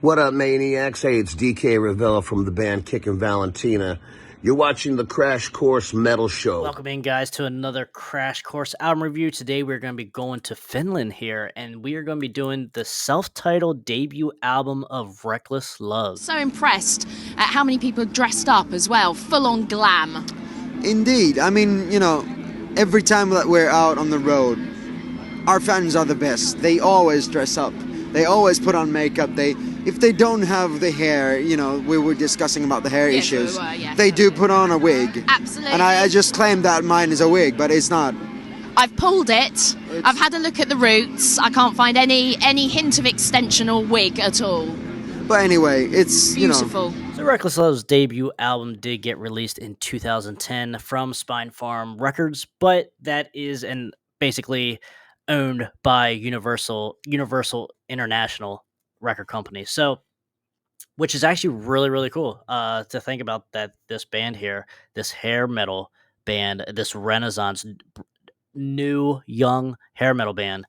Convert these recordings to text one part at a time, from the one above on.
What up, maniacs? Hey, it's DK Ravella from the band Kickin' Valentina. You're watching the Crash Course Metal Show. Welcome in, guys, to another Crash Course album review. Today we're going to be going to Finland here, and we are going to be doing the self-titled debut album of Reckless Love. So impressed at how many people dressed up as well, full-on glam. Indeed. I mean, every time that we're out on the road, our fans are the best. They always dress up. They always put on makeup. If they don't have the hair, we were discussing about the hair issues. They do put on a wig. Absolutely. And I just claim that mine is a wig, but it's not. I've pulled it. I've had a look at the roots. I can't find any hint of extension or wig at all. But anyway, it's, beautiful. So Reckless Love's debut album did get released in 2010 from Spinefarm Records, but that is basically owned by Universal International record company. So, which is actually really, really cool to think about, that this band here, this hair metal band, this Renaissance new young hair metal band,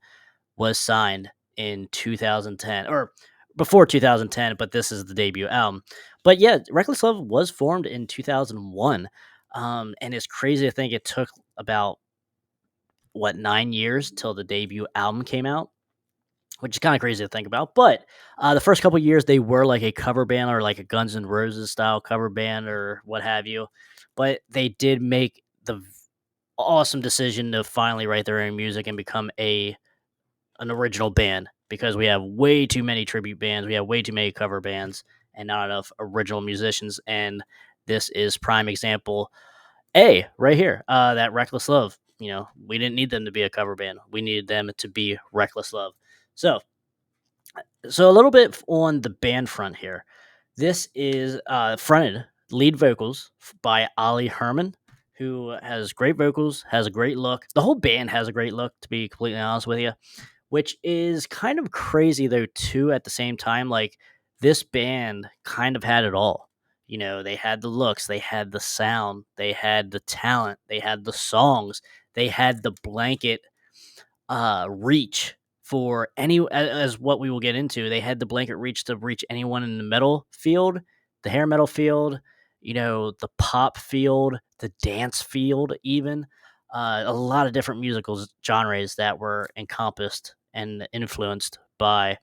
was signed in 2010 or before 2010, but this is the debut album. But yeah, Reckless Love was formed in 2001. And it's crazy to think it took about 9 years till the debut album came out, which is kind of crazy to think about. But the first couple years, they were like a cover band or like a Guns N' Roses style cover band or what have you. But they did make the awesome decision to finally write their own music and become an original band, because we have way too many tribute bands, we have way too many cover bands, and not enough original musicians. And this is prime example right here, that Reckless Love, we didn't need them to be a cover band, we needed them to be Reckless Love. So a little bit on the band front here. This is fronted lead vocals by Ollie Herman, who has great vocals, has a great look. The whole band has a great look, to be completely honest with you, which is kind of crazy though too at the same time. Like, this band kind of had it all. They had the looks, they had the sound, they had the talent, they had the songs, they had the blanket reach for any, as what we will get into. They had the blanket reach to reach anyone in the metal field, the hair metal field, the pop field, the dance field, even a lot of different musical genres that were encompassed and influenced by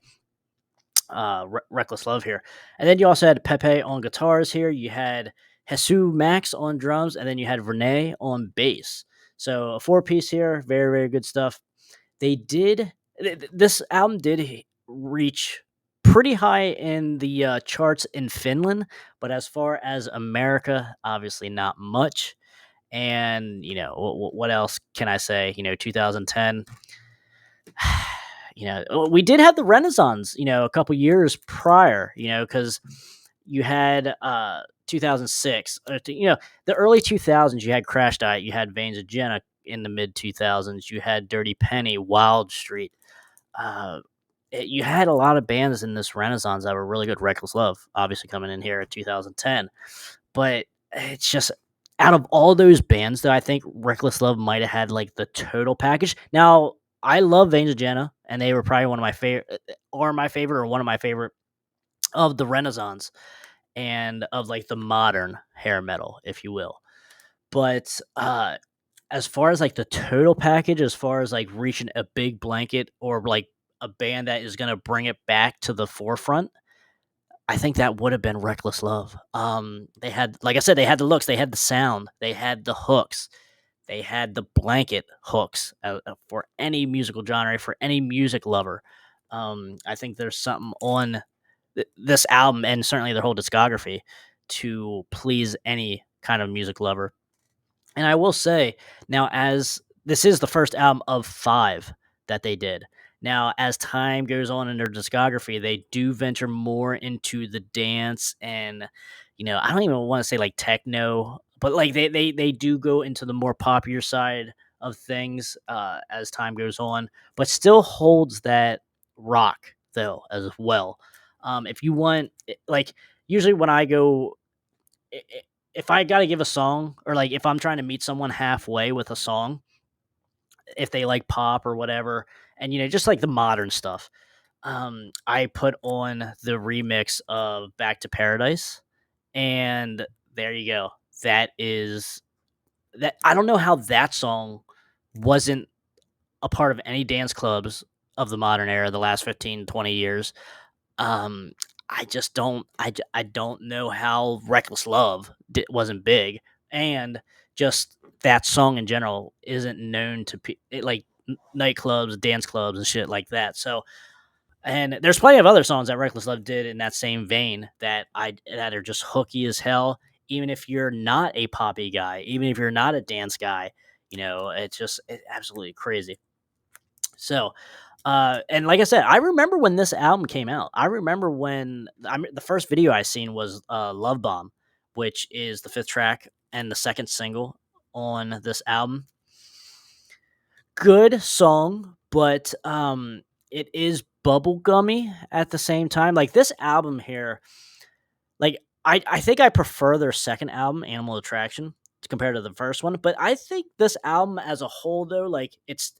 Reckless Love here. And then you also had Pepe on guitars here. You had Jesus Max on drums, and then you had Renee on bass. So a 4-piece here, very, very good stuff. This album did reach pretty high in the charts in Finland, but as far as America, obviously not much. And what else can I say? 2010. We did have the Renaissance, a couple years prior, because you had 2006, the early 2000s, you had Crash Diet, you had Veins of Jenna in the mid 2000s, you had Dirty Penny, Wild Street. You had a lot of bands in this Renaissance that were really good. Reckless Love, obviously, coming in here at 2010. But it's just, out of all those bands, though, I think Reckless Love might have had like the total package. Now, I love Veins of Jenna, and they were probably one of my favorite, or one of my favorite of the Renaissance and of like the modern hair metal, if you will. But as far as like the total package, as far as like reaching a big blanket or like a band that is going to bring it back to the forefront, I think that would have been Reckless Love. They had, like I said, they had the looks, they had the sound, they had the hooks, they had the blanket hooks for any musical genre, for any music lover. I think there's something on this album, and certainly their whole discography, to please any kind of music lover. And I will say, now, as this is the first album of 5 that they did. Now, as time goes on in their discography, they do venture more into the dance and, I don't even want to say like techno, but like they do go into the more popular side of things as time goes on, but still holds that rock though as well. If you want, like, usually when I go, if I got to give a song, or like if I'm trying to meet someone halfway with a song, if they like pop or whatever, and just like the modern stuff, I put on the remix of Back to Paradise, and there you go. That is that. I don't know how that song wasn't a part of any dance clubs of the modern era, the last 15, 20 years. Um, I just don't. I don't know how Reckless Love wasn't big, and just that song in general isn't known to like nightclubs, dance clubs, and shit like that. So, and there's plenty of other songs that Reckless Love did in that same vein that are just hooky as hell. Even if you're not a poppy guy, even if you're not a dance guy, it's absolutely crazy. So, and like I said, I remember when this album came out. I remember when the first video I seen was "Love Bomb," which is the fifth track and the second single on this album. Good song, but it is bubblegummy at the same time. Like this album here, like I think I prefer their second album, Animal Attraction, compared to the first one. But I think this album as a whole, though, like it's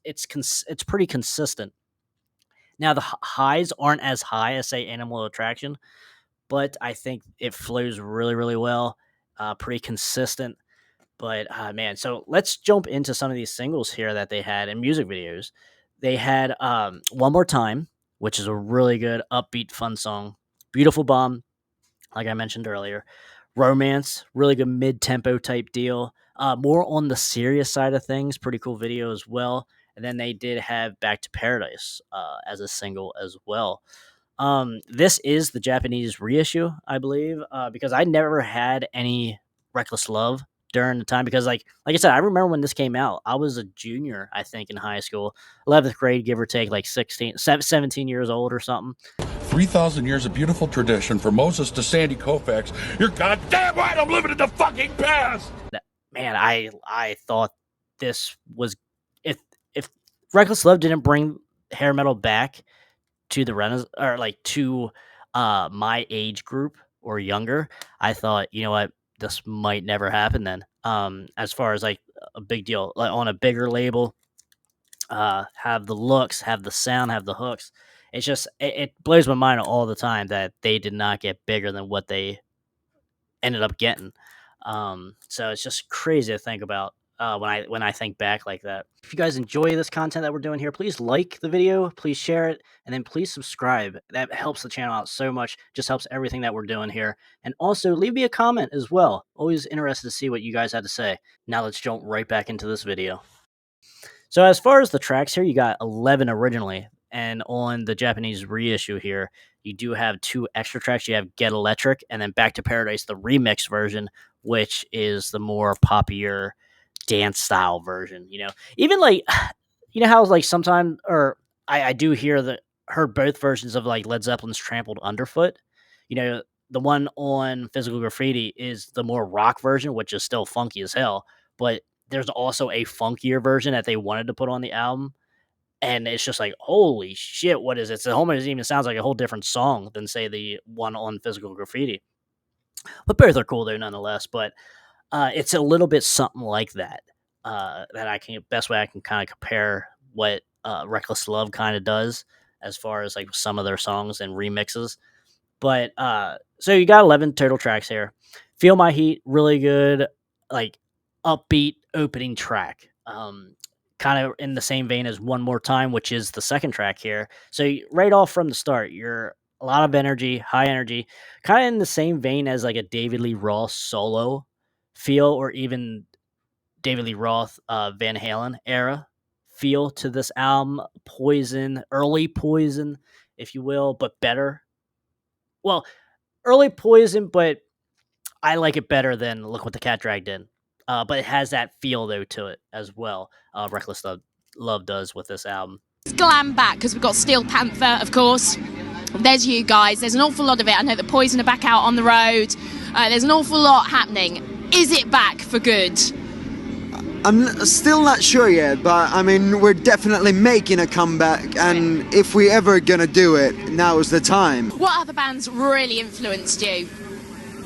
pretty consistent. Now the highs aren't as high as say Animal Attraction, but I think it flows really, really well. Pretty consistent. But man, so let's jump into some of these singles here that they had in music videos. They had One More Time, which is a really good, upbeat, fun song. Beautiful Bomb, like I mentioned earlier. Romance, really good mid tempo type deal. More on the serious side of things, pretty cool video as well. And then they did have Back to Paradise as a single as well. This is the Japanese reissue, I believe, because I never had any Reckless Love during the time because like I said, I remember when this came out. I was a junior, I think, in high school, 11th grade, give or take, like 17 years old or something. 3,000 years of beautiful tradition from Moses to Sandy Koufax. You're goddamn right I'm living in the fucking past! Man, I thought this was if Reckless Love didn't bring hair metal back to the Renaissance or like to my age group or younger, I thought, you know what, this might never happen then. As far as like a big deal, like on a bigger label, have the looks, have the sound, have the hooks. It's just it blows my mind all the time that they did not get bigger than what they ended up getting. So it's just crazy to think about when I think back like that. If you guys enjoy this content that we're doing here, please like the video, please share it, and then please subscribe. That helps the channel out so much. Just helps everything that we're doing here. And also leave me a comment as well. Always interested to see what you guys had to say. Now let's jump right back into this video. So as far as the tracks here, you got 11 originally, and on the Japanese reissue here, you do have 2 extra tracks. You have Get Electric and then Back to Paradise, the remix version, which is the more popular dance style version. Even like, how like sometimes, or I do heard both versions of like Led Zeppelin's Trampled Underfoot. The one on Physical Graffiti is the more rock version, which is still funky as hell, but there's also a funkier version that they wanted to put on the album. And it's just like, holy shit, what is it? It almost even sounds like a whole different song than, say, the one on Physical Graffiti. But both are cool, though, nonetheless. But it's a little bit something like that. Best way I can kind of compare what Reckless Love kind of does as far as like some of their songs and remixes. But so you got 11 total tracks here. Feel My Heat, really good, like upbeat opening track. Kind of in the same vein as One More Time, which is the second track here. So right off from the start, you're a lot of energy, high energy, kind of in the same vein as like a David Lee Roth solo feel, or even David Lee Roth Van Halen era feel to this album. Poison, early Poison, if you will, but better. Well, early Poison, but I like it better than Look What the Cat Dragged In. But it has that feel, though, to it as well. Reckless Love does with this album. Glam back, because we've got Steel Panther, of course. There's you guys. There's an awful lot of it. I know that Poison are back out on the road. There's an awful lot happening. Is it back for good? I'm still not sure yet, but I mean, we're definitely making a comeback, and if we ever gonna do it, now is the time. What other bands really influenced you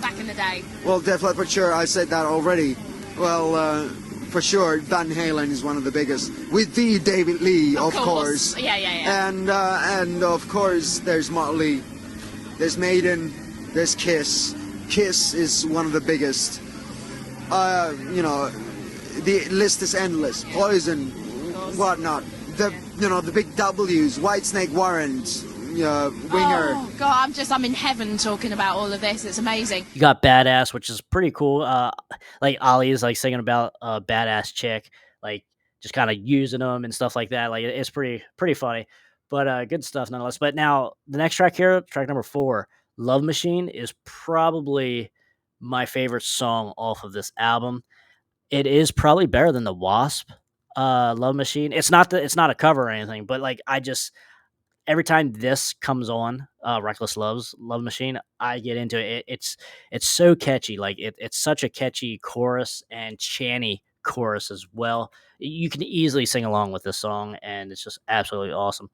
back in the day? Well, Def Leppard, sure, I said that already. Well, for sure, Van Halen is one of the biggest. With the David Lee, of course. Yeah. And of course, there's Motley, there's Maiden, there's Kiss. Kiss is one of the biggest. You know, the list is endless. Poison, whatnot. The big W's, Whitesnake, Warrant, Winger. Oh God, I'm in heaven talking about all of this. It's amazing. You got Badass, which is pretty cool. Like Ollie is like singing about a badass chick, like just kind of using them and stuff like that. Like it's pretty funny, but good stuff nonetheless. But now the next track here, track number 4, Love Machine, is probably my favorite song off of this album. It is probably better than the Wasp, Love Machine. It's not a cover or anything, but like I just every time this comes on, Reckless Love's Love Machine, I get into it. It's so catchy. Like it's such a catchy chorus and chanty chorus as well. You can easily sing along with this song, and it's just absolutely awesome.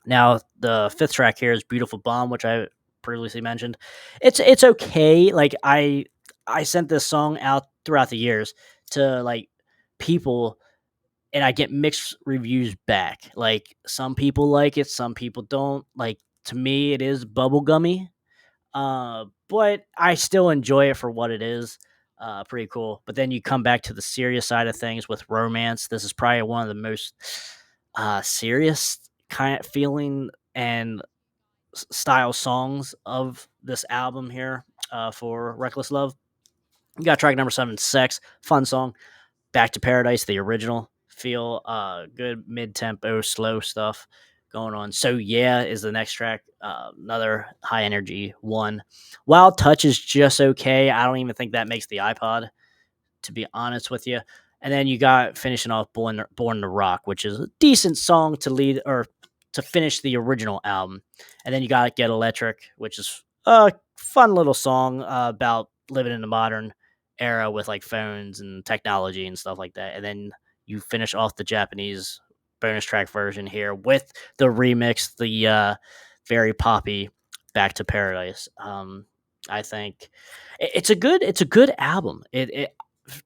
Now the 5th track here is Beautiful Bomb, which I previously mentioned. It's okay. Like I sent this song out throughout the years to like people, and I get mixed reviews back. Like some people like it, some people don't. Like to me, it is bubblegummy, but I still enjoy it for what it is. Pretty cool. But then you come back to the serious side of things with Romance. This is probably one of the most serious kind of feeling and style songs of this album here for Reckless Love. You got track number 7, Sex, fun song. Back to Paradise, the original. Feel good mid-tempo, slow stuff going on. So Yeah is the next track. Another high energy one. Wild Touch is just okay. I don't even think that makes the iPod, to be honest with you. And then you got finishing off Born to Rock, which is a decent song to lead or to finish the original album. And then you got Get Electric, which is a fun little song about living in the modern era with like phones and technology and stuff like that. And then you finish off the Japanese bonus track version here with the remix, the very poppy Back to Paradise. I think it's a good album. It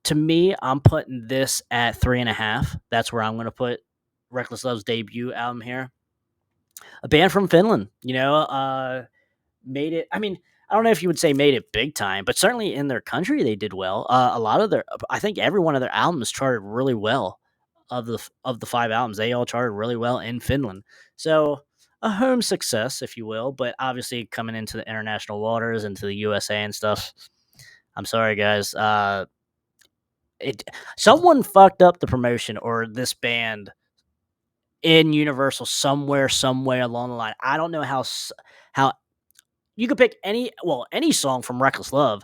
to me, I'm putting this at 3.5. That's where I'm going to put Reckless Love's debut album here. A band from Finland, made it. I mean, I don't know if you would say made it big time, but certainly in their country they did well. A lot of I think every one of their albums charted really well. Of the 5 albums, they all charted really well in Finland. So a home success, if you will, but obviously coming into the international waters, into the USA and stuff. I'm sorry, guys. Someone fucked up the promotion or this band in Universal somewhere along the line. I don't know how you could pick any song from Reckless Love.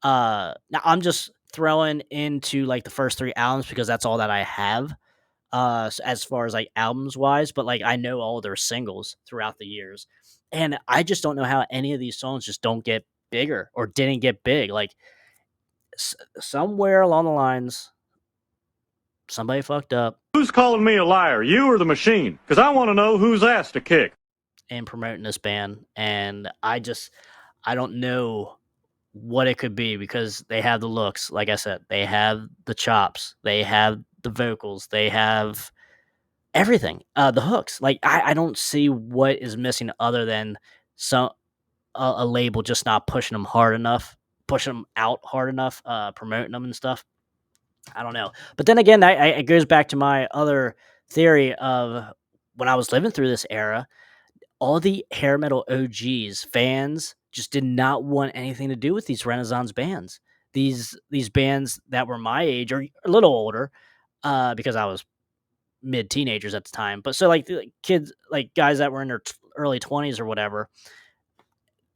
Now I'm just throwing into like the first 3 albums because that's all that I have as far as like albums wise, but like I know all their singles throughout the years. And I just don't know how any of these songs just don't get bigger or didn't get big. Like somewhere along the lines somebody fucked up. Who's calling me a liar, you or the machine? Because I want to know whose ass to kick. In promoting this band, and I don't know what it could be because they have the looks, like I said, they have the chops, they have the vocals, they have everything, the hooks. Like I don't see what is missing other than a label just not pushing them hard enough, pushing them out hard enough, promoting them and stuff. I don't know, but then again, it goes back to my other theory of when I was living through this era. All the hair metal OGs, fans, just did not want anything to do with these Renaissance bands. These bands that were my age or a little older, because I was mid teenagers at the time. But so like the kids, like guys that were in their early 20s or whatever,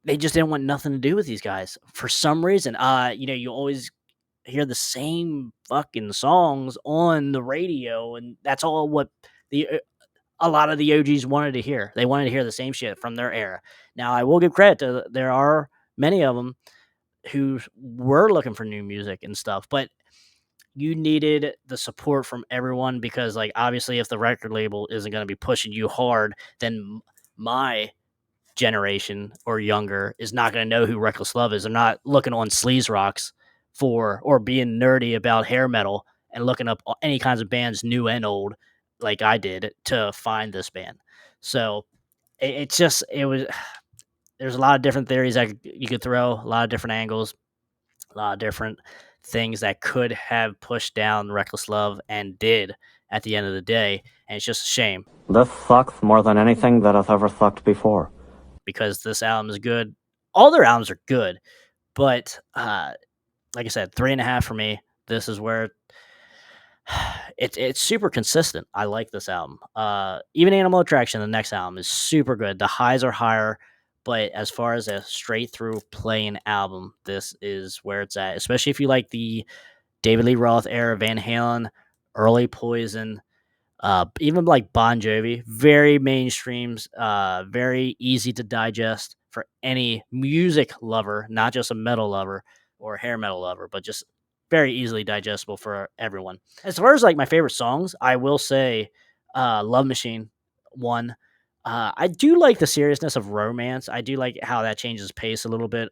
they just didn't want nothing to do with these guys for some reason. You always hear the same fucking songs on the radio, and that's all what a lot of the OGs wanted to hear. They wanted to hear the same shit from their era. Now, I will give credit to there are many of them who were looking for new music and stuff, but you needed the support from everyone because, like, obviously, if the record label isn't going to be pushing you hard, then my generation or younger is not going to know who Reckless Love is. They're not looking on Sleaze Rocks or being nerdy about hair metal and looking up any kinds of bands, new and old, like I did, to find this band. So it was. There's a lot of different theories that you could throw, a lot of different angles, a lot of different things that could have pushed down Reckless Love and did at the end of the day. And it's just a shame. This sucks more than anything that has ever sucked before. Because this album is good. All their albums are good. But like I said, 3.5 for me. This is where it's super consistent. I like this album. Even Animal Attraction, the next album, is super good. The highs are higher. But as far as a straight through playing album, this is where it's at. Especially if you like the David Lee Roth era, Van Halen, early Poison, even like Bon Jovi. Very mainstreams, very easy to digest for any music lover, not just a metal lover or a hair metal lover, but just very easily digestible for everyone. As far as like my favorite songs, I will say Love Machine, one. I do like the seriousness of Romance. I do like how that changes pace a little bit,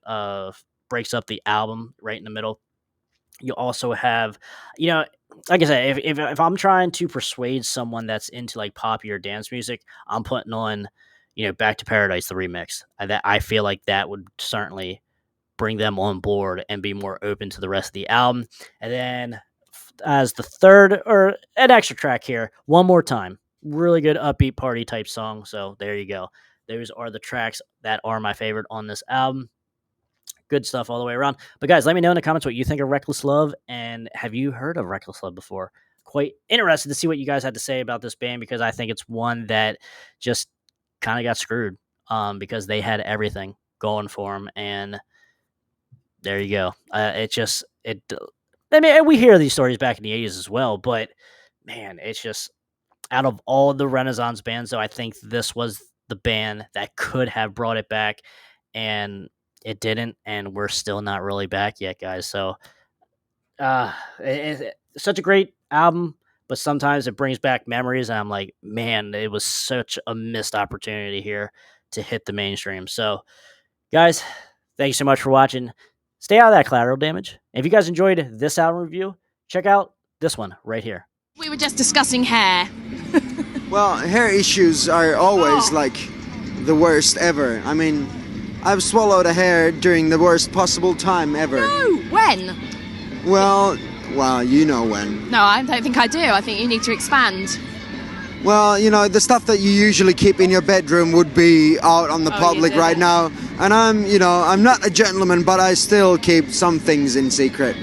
breaks up the album right in the middle. You also have, like I said, if I'm trying to persuade someone that's into like poppy or dance music, I'm putting on, Back to Paradise, the remix. I feel like that would certainly bring them on board and be more open to the rest of the album. And then as the third or an extra track here, One More Time. Really good upbeat party type song. So there you go. Those are the tracks that are my favorite on this album. Good stuff all the way around. But guys, let me know in the comments what you think of Reckless Love, and have you heard of Reckless Love before? Quite interested to see what you guys had to say about this band, because I think it's one that just kind of got screwed because they had everything going for them, and there you go. I mean, we hear these stories back in the 80s as well, but man, it's just, out of all the Renaissance bands, though, I think this was the band that could have brought it back, and it didn't, and we're still not really back yet, guys. So, it's such a great album, but sometimes it brings back memories, and I'm like, man, it was such a missed opportunity here to hit the mainstream. So, guys, thank you so much for watching. Stay out of that collateral damage. If you guys enjoyed this album review, check out this one right here. We were just discussing hair. Well, hair issues are always like the worst ever. I mean, I've swallowed a hair during the worst possible time ever. No, when? Well, you know when. No, I don't think I do. I think you need to expand. Well, the stuff that you usually keep in your bedroom would be out on the public right now. And I'm not a gentleman, but I still keep some things in secret.